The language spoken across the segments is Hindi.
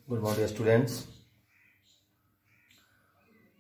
Good morning students.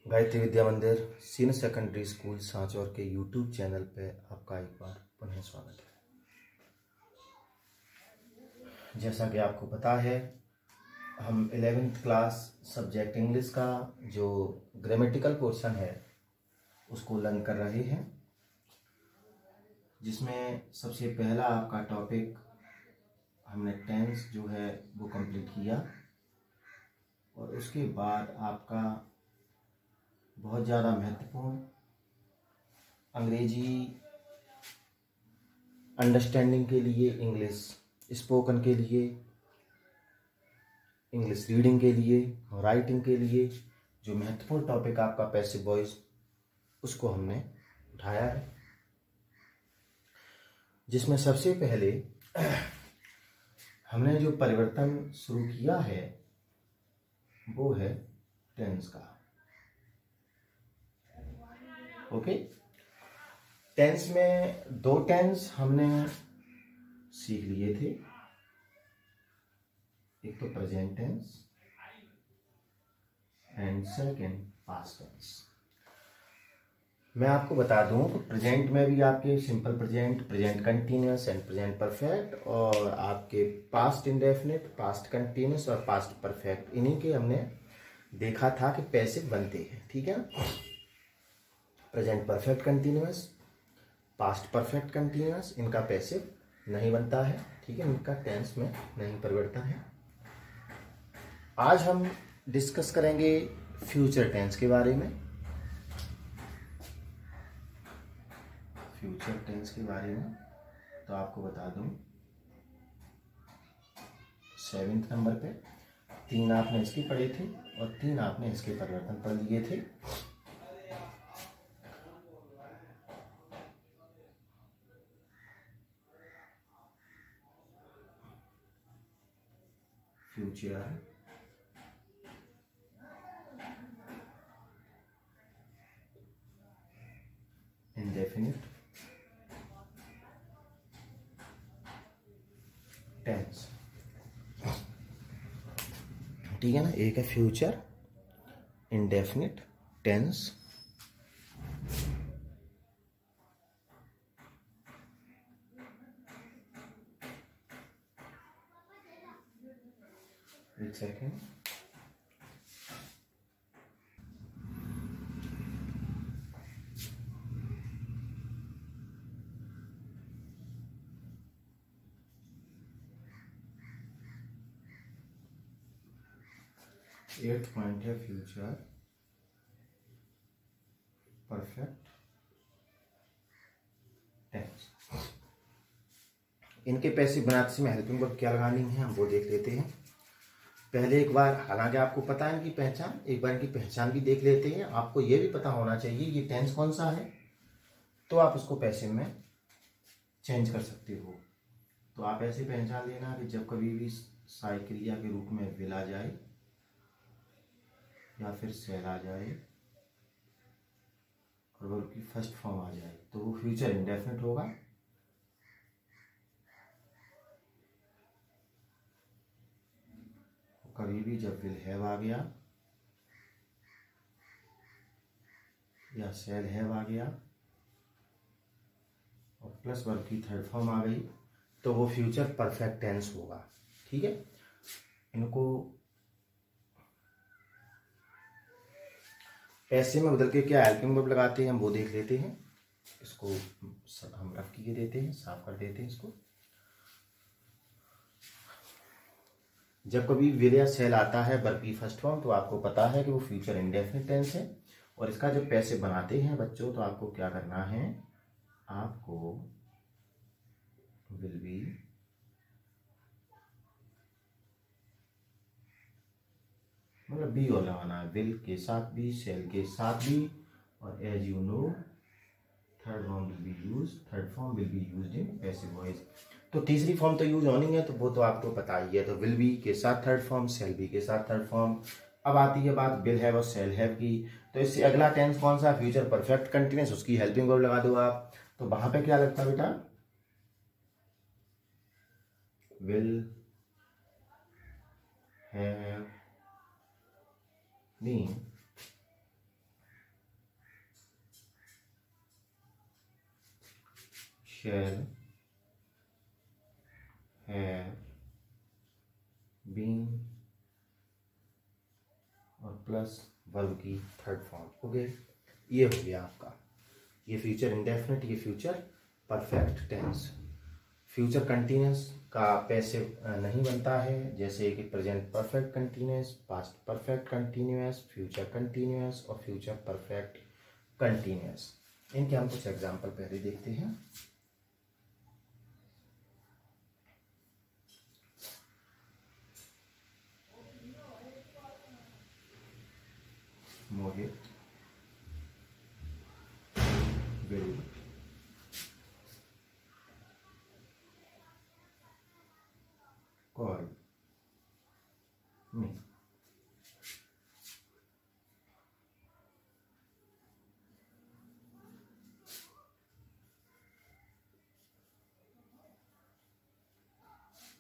Gayatri Vidya Mandir senior secondary school Sanchore के यूट्यूब चैनल पे आपका एक बार पुनः स्वागत है। जैसा कि आपको पता है, हम 11th क्लास सब्जेक्ट इंग्लिश का जो ग्रामेटिकल पोर्शन है उसको लर्न कर रहे हैं, जिसमें सबसे पहला आपका टॉपिक हमने टेंस जो है वो कंप्लीट किया और उसके बाद आपका बहुत ज़्यादा महत्वपूर्ण अंग्रेजी अंडरस्टैंडिंग के लिए, इंग्लिश स्पोकन के लिए, इंग्लिश रीडिंग के लिए, राइटिंग के लिए जो महत्वपूर्ण टॉपिक आपका पैसिव वॉइस, उसको हमने उठाया है, जिसमें सबसे पहले हमने जो परिवर्तन शुरू किया है वो है टेंस का। ओके, टेंस में दो टेंस हमने सीख लिए थे, एक तो present tense and second past tense. मैं आपको बता दूं कि प्रेजेंट में भी आपके simple present, present continuous and present perfect, और आपके पास्ट इंडेफिनिट, पास्ट कंटिन्यूअस और पास्ट परफेक्ट, इन्हीं के हमने देखा था कि पैसिव बनते हैं। ठीक है ना, present perfect continuous, past perfect continuous, इनका पैसिव नहीं बनता है। ठीक है, इनका टेंस में नहीं परिवर्तन है। आज हम डिस्कस करेंगे फ्यूचर टेंस के बारे में। फ्यूचर टेंस के बारे में तो आपको बता दूं, 7th नंबर पे 3 आपने इसके पढ़े थे और 3 आपने इसके परिवर्तन पढ़ लिए थे। Future, indefinite tense. ठीक है ना, एक है फ्यूचर इंडेफिनिट टेंस, एक सेकेंड, एट पॉइंट है फ्यूचर परफेक्ट टेंस। इनके पैसिव बनाते समय हेल्पिंग वर्ब क्या लगानी है हम वो देख लेते हैं। पहले एक बार, हालांकि आपको पता है इनकी पहचान, एक बार इनकी पहचान भी देख लेते हैं। आपको ये भी पता होना चाहिए ये टेंस कौन सा है, तो आप उसको पैसिव में चेंज कर सकते हो। तो आप ऐसे पहचान लेना कि जब कभी भी सहायक क्रिया के रूप में विल आ जाए या फिर सेल आ जाए और वर्ब की फर्स्ट फॉर्म आ जाए तो वो फ्यूचर इंडेफिनिट होगा। कभी भी जब विल हैव आ गया या सेल हैव आ गया और प्लस वर्ब की थर्ड फॉर्म आ गई तो वो फ्यूचर परफेक्ट टेंस होगा। ठीक है, इनको ऐसे में बदल के क्या हेल्पिंग वर्ब लगाते हैं हम वो देख लेते हैं। इसको हम रफ किए देते हैं, साफ कर देते हैं इसको। जब कभी विल या सेल आता है वर्ब की फर्स्ट फॉर्म तो आपको पता है कि वो फ्यूचर इंडेफिनिट टेंस है। और इसका जब पैसिव बनाते हैं बच्चों तो आपको क्या करना है, आपको विल बी, मतलब बी और लगाना है, विल के साथ भी, सेल के साथ भी, और as you know third form will be use, third form will be used in passive voice. तो तीसरी फॉर्म तो यूज होनी है तो वो तो आपको पता ही है। तो विल बी के साथ थर्ड फॉर्म, सेल बी के साथ थर्ड फॉर्म। अब आती है बात विल हैव और सेल हैव की। तो इससे अगला टेंस कौन सा, फ्यूचर परफेक्ट कंटिन्यूअस, उसकी हेल्पिंग वर्ब लगा दो आप। तो वहां पे क्या लगता है बेटा, will have been, shall have been और प्लस वर्ब की थर्ड फॉर्म हो गए। ये हो गया आपका, ये फ्यूचर इंडेफिनिट, ये future perfect tense. Future continuous का पैसिव नहीं बनता है, जैसे कि present perfect continuous, past perfect continuous, future continuous और फ्यूचर परफेक्ट कंटिन्यूस। इनके हम कुछ एग्जांपल पहले देखते हैं। Mohit will call me.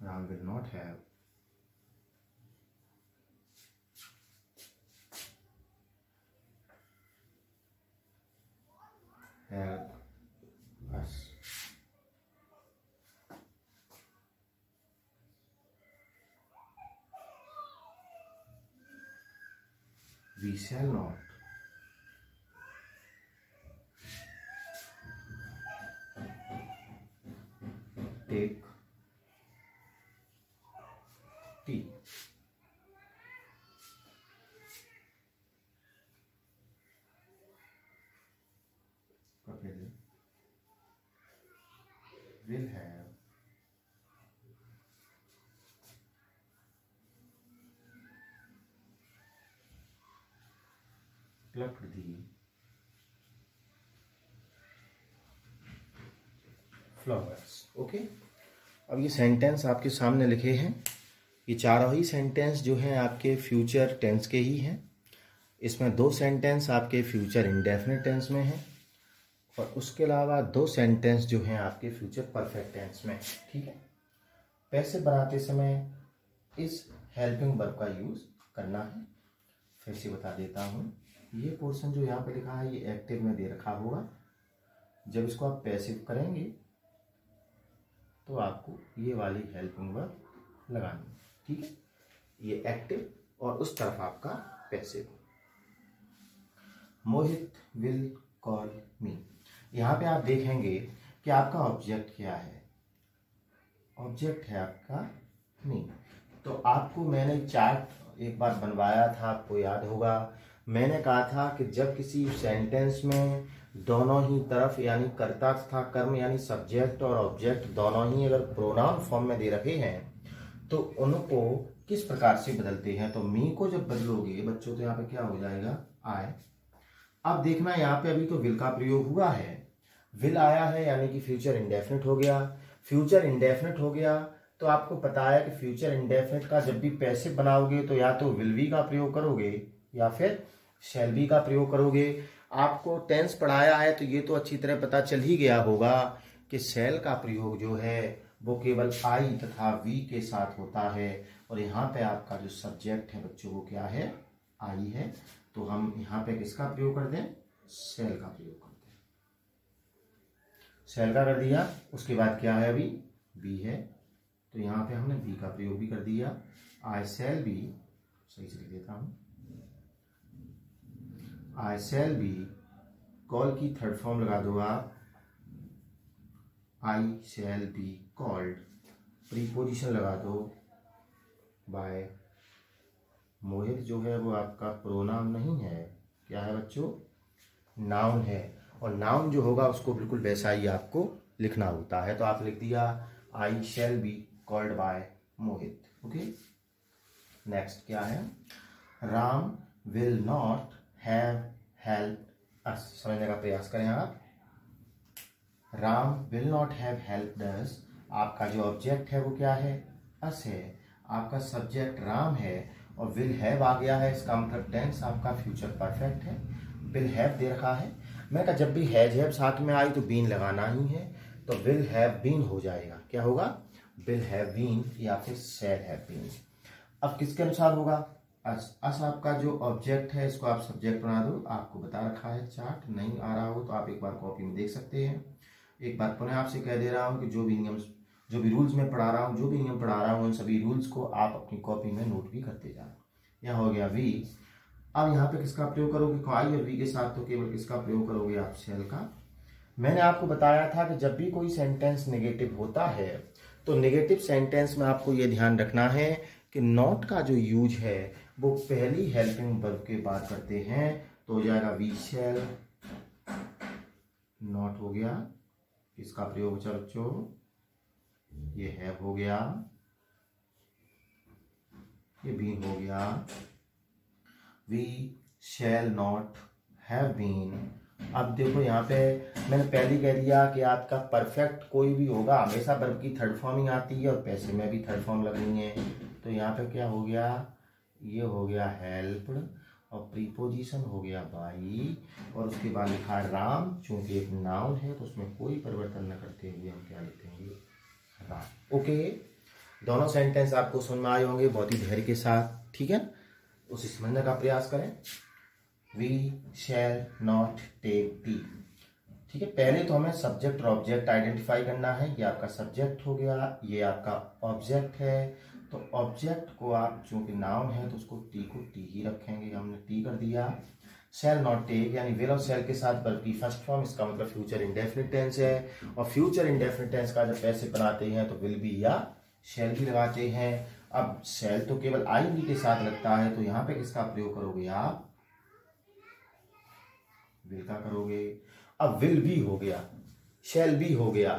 Ram will not have help us. We shall not take tea. Will have plucked the flowers. Okay, अब ये सेंटेंस आपके सामने लिखे हैं। ये चारों ही सेंटेंस जो हैं आपके फ्यूचर टेंस के ही हैं। इसमें 2 सेंटेंस आपके फ्यूचर इंडेफिनिट टेंस में हैं और उसके अलावा 2 सेंटेंस जो हैं आपके फ्यूचर परफेक्ट टेंस में। ठीक है, पैसे बनाते समय इस हेल्पिंग वर्ब का यूज करना है। फिर से बता देता हूँ, ये पोर्शन जो यहाँ पे लिखा है ये एक्टिव में दे रखा होगा। जब इसको आप पैसिव करेंगे तो आपको ये वाली हेल्पिंग वर्ब लगानी है। ठीक है, ये एक्टिव और उस तरफ आपका पैसिव। मोहित विल कॉल मी, यहाँ पे आप देखेंगे कि आपका ऑब्जेक्ट क्या है। ऑब्जेक्ट है आपका मी। तो आपको मैंने चार्ट एक बार बनवाया था, आपको याद होगा। मैंने कहा था कि जब किसी सेंटेंस में दोनों ही तरफ यानी कर्ता तथा कर्म यानी सब्जेक्ट और ऑब्जेक्ट दोनों ही अगर प्रोनाउन फॉर्म में दे रखे हैं तो उनको किस प्रकार से बदलते हैं। तो मी को जब बदलोगे बच्चों तो यहाँ पे क्या हो जाएगा, आई। अब देखना यहाँ पे अभी तो विल का प्रयोग हुआ है, विल आया है यानी कि फ्यूचर इंडेफिनिट हो गया। फ्यूचर इंडेफिनिट हो गया तो आपको पता है कि फ्यूचर इंडेफिनिट का जब भी पैसिव बनाओगे तो या तो विल बी का प्रयोग करोगे या फिर शैल बी का प्रयोग करोगे। आपको टेंस पढ़ाया है तो ये तो अच्छी तरह पता चल ही गया होगा कि शैल का प्रयोग जो है वो केवल आई तथा वी के साथ होता है और यहाँ पे आपका जो सब्जेक्ट है बच्चों वो क्या है, आई है। तो हम यहाँ पे किसका प्रयोग कर दें, शैल का प्रयोग कर दें। शैल का कर दिया, उसके बाद क्या है अभी बी है, तो यहाँ पे हमने बी का प्रयोग भी कर दिया। आई शैल बी, सही से लिख देता हूँ, आई शैल बी, कॉल की थर्ड फॉर्म लगा दो आप, आई शैल बी कॉल्ड, प्रीपोजिशन लगा दो बाय। मोहित जो है वो आपका प्रोनाउन नहीं है, क्या है बच्चों, नाउन है। और नाउन जो होगा उसको बिल्कुल वैसा ही आपको लिखना होता है। तो आप लिख दिया I shall be called by Mohit. Okay, next क्या है, Ram will not have help us. समझने का प्रयास करें आप। Ram will not have helped us, आपका जो ऑब्जेक्ट है वो क्या है, अस है। आपका सब्जेक्ट राम है और विल हैव आ गया है, इसका मतलब टेंस आपका फ्यूचर परफेक्ट है। विल हैव दे रखा है, मैं कहा जब भी हैव साथ में आई तो बीन लगाना ही है, तो विल हैव बीन हो जाएगा। क्या होगा, विल हैव बीन या फिर शैल हैव बीन। अब किसके अनुसार होगा, अस आपका जो ऑब्जेक्ट है इसको आप सब्जेक्ट बना दो। आपको बता रखा है, चार्ट नहीं आ रहा हो तो आप एक बार कॉपी में देख सकते हैं। एक बार पुनः आपसे कह दे रहा हूँ कि जो भी नियम, जो भी रूल्स मैं पढ़ा रहा हूँ, जो भी नियम पढ़ा रहा हूँ, उन सभी रूल्स को आप अपनी कॉपी में नोट भी करते जाए। यह हो गया वी। अब यहाँ पे किसका प्रयोग करोगे, आई और वी के साथ तो केवल किसका प्रयोग करोगे आप, शेल का। मैंने आपको बताया था कि जब भी कोई सेंटेंस नेगेटिव होता है तो नेगेटिव सेंटेंस में आपको यह ध्यान रखना है कि नॉट का जो यूज है वो पहली हेल्पिंग वर्ब के बाद करते हैं, तो हो जाएगा वी शैल। नॉट हो गया, किसका प्रयोग बचा बच्चों, ये हैव हो गया, ये बीन हो गया। We shall not have been. अब देखो यहाँ पे मैंने पहले कह दिया कि आपका परफेक्ट कोई भी होगा हमेशा वर्ब की थर्ड फॉर्म ही आती है और पैसे में भी थर्ड फॉर्म लगनी है। तो यहाँ पे क्या हो गया, ये हो गया हेल्प्ड और प्रीपोजिशन हो गया बाई और उसके बाद लिखा राम। चूंकि एक नाउन है तो उसमें कोई परिवर्तन न करते हुए हम क्या लिखेंगे, राम। ओके, दोनों सेंटेंस आपको समझ में आए होंगे बहुत ही धैर्य के साथ, ठीक है। उसे समझने का प्रयास करें। We shall not take tea, ठीक है। पहले तो हमें सब्जेक्ट और ऑब्जेक्ट आइडेंटिफाई करना है। ये आपका सब्जेक्ट हो गया, ये आपका ऑब्जेक्ट है। तो ऑब्जेक्ट को आप चूंकि नाउन है तो उसको टी को टी ही रखेंगे, हमने टी कर दिया। शैल नॉट टेक यानी विल और शैल के साथ वर्ब की फर्स्ट फॉर्म, इसका मतलब फ्यूचर इंडेफिनिट टेंस है। और फ्यूचर इंडेफिनिट टेंस का जब पैसे बनाते हैं तो विल बी या शैल भी लगाते हैं। अब शैल तो केवल आई बी के साथ लगता है, तो यहाँ पे किसका प्रयोग करोगे आप, विल का करोगे। अब विल भी हो गया, शैल भी हो गया,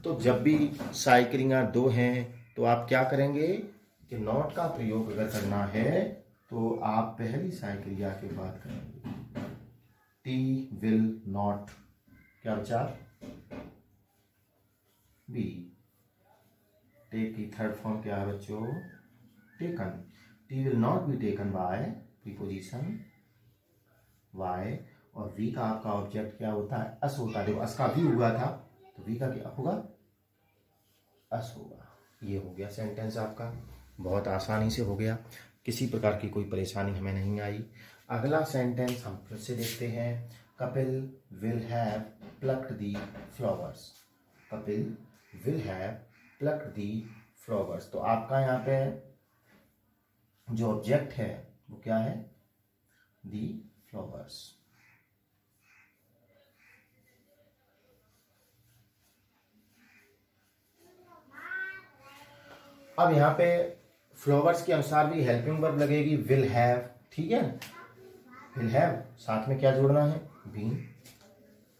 तो जब भी साइक्लिंग दो हैं तो आप क्या करेंगे कि नॉट का प्रयोग अगर करना है तो आप पहली साइक्लिया के बाद करेंगे। टी विल नॉट, क्या बचा, बी। टेक की थर्ड फॉर्म क्या है बच्चों, taken. Tea will not be taken by preposition by. और वी का आपका ऑब्जेक्ट क्या होता है, अस होता है। देखो अस का भी हुआ था तो वी का क्या होगा, अस होगा। ये हो गया सेंटेंस आपका, बहुत आसानी से हो गया, किसी प्रकार की कोई परेशानी हमें नहीं आई। अगला सेंटेंस हम फिर से देखते हैं। Kapil will have plucked the flowers. Kapil will have plucked the flowers. तो आपका यहाँ पे जो ऑब्जेक्ट है वो क्या है, दी फ्लावर्स। अब यहाँ पे फ्लावर्स के अनुसार भी हेल्पिंग वर्ब लगेगी, विल हैव, ठीक है। विल हैव साथ में क्या जोड़ना है, बीन।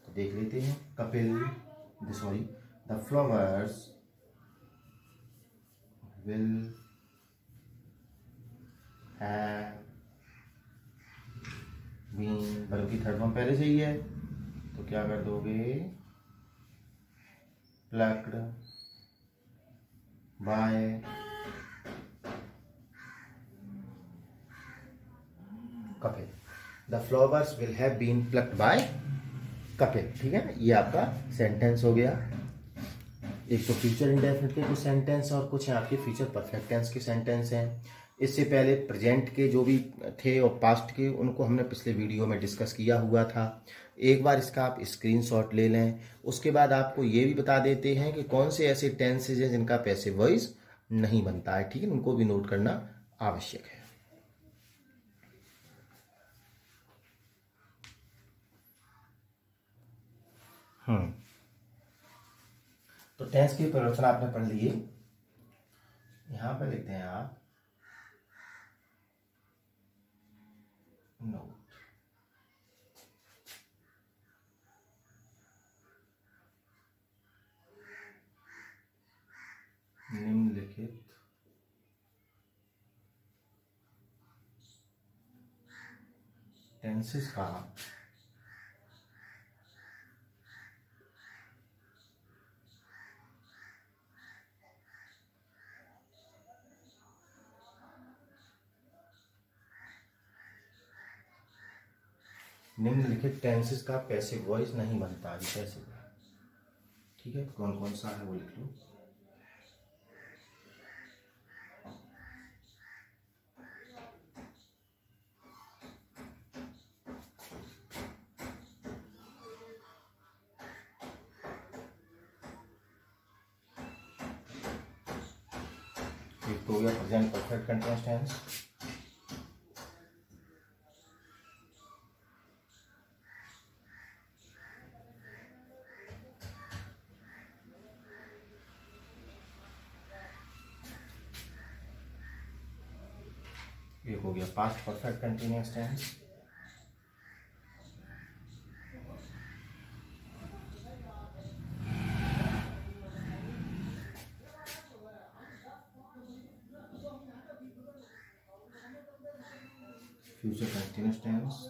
तो देख लेते हैं। Kapil sorry the flowers will have been. Verb की थर्ड फॉर्म पहले से ही है तो क्या कर दोगे, plucked by Kapil. The flowers will have been plucked by Kapil, ठीक है। ये आपका सेंटेंस हो गया। एक तो फ्यूचर इंडेफिनिट के कुछ सेंटेंस और कुछ हैं आपके फ्यूचर परफेक्ट टेंस के सेंटेंस हैं। इससे पहले प्रेजेंट के जो भी थे और पास्ट के, उनको हमने पिछले वीडियो में डिस्कस किया हुआ था। एक बार इसका आप स्क्रीनशॉट ले लें। उसके बाद आपको ये भी बता देते हैं कि कौन से ऐसे टेंसेज हैं जिनका पैसिव वॉइस नहीं बनता है, ठीक है। उनको भी नोट करना आवश्यक है। तो टेंस की परिवर्तन आपने पढ़ लिए। यहां पर लिखते हैं आप नोट। निम्नलिखित टेंसेस का निम्नलिखित टेंसेस का पैसिव वॉइस नहीं बनता है, पैसिव, ठीक है। कौन कौन सा है वो लिख लो। एक तो हो गया प्रेजेंट परफेक्ट कंटीन्यूअस टेंस, एक हो गया past perfect continuous tense, future continuous tense,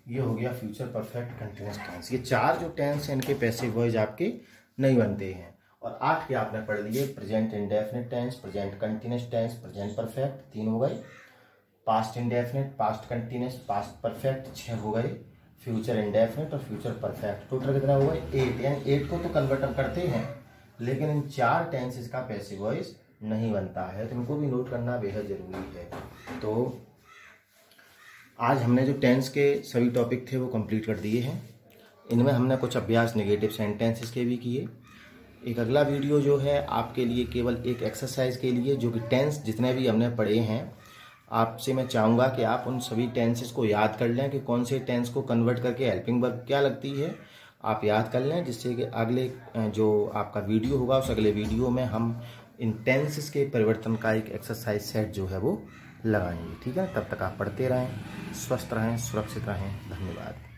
ये हो गया फ्यूचर परफेक्ट कंटीन्यूअस टेंस। ये चार जो टेंस हैं इनके पैसिव वॉइस आपके नहीं बनते हैं। और 8 के आपने पढ़ लिए, present indefinite tense, present continuous tense, present perfect 3 हो गए, past indefinite, past continuous, past perfect 6 हो गए, फ्यूचर इंडेफिनिट और फ्यूचर परफेक्ट टोटल कितना हो गए 8। यानी 8 को तो कन्वर्ट हम करते हैं लेकिन इन 4 टेंसेस का पैसिव वॉइस नहीं बनता है, तो इनको भी नोट करना बेहद जरूरी है। तो आज हमने जो टेंस के सभी टॉपिक थे वो कंप्लीट कर दिए हैं। इनमें हमने कुछ अभ्यास नेगेटिव सेंटेंसेस के भी किए। एक अगला वीडियो जो है आपके लिए केवल एक एक्सरसाइज के लिए, जो कि टेंस जितने भी हमने पढ़े हैं, आपसे मैं चाहूँगा कि आप उन सभी टेंसेस को याद कर लें कि कौन से टेंस को कन्वर्ट करके हेल्पिंग वर्ब क्या लगती है, आप याद कर लें, जिससे कि अगले जो आपका वीडियो होगा उस अगले वीडियो में हम इन टेंसेस के परिवर्तन का एक एक्सरसाइज सेट जो है वो लगाएंगे। ठीक है, तब तक आप पढ़ते रहें, स्वस्थ रहें, सुरक्षित रहें। धन्यवाद।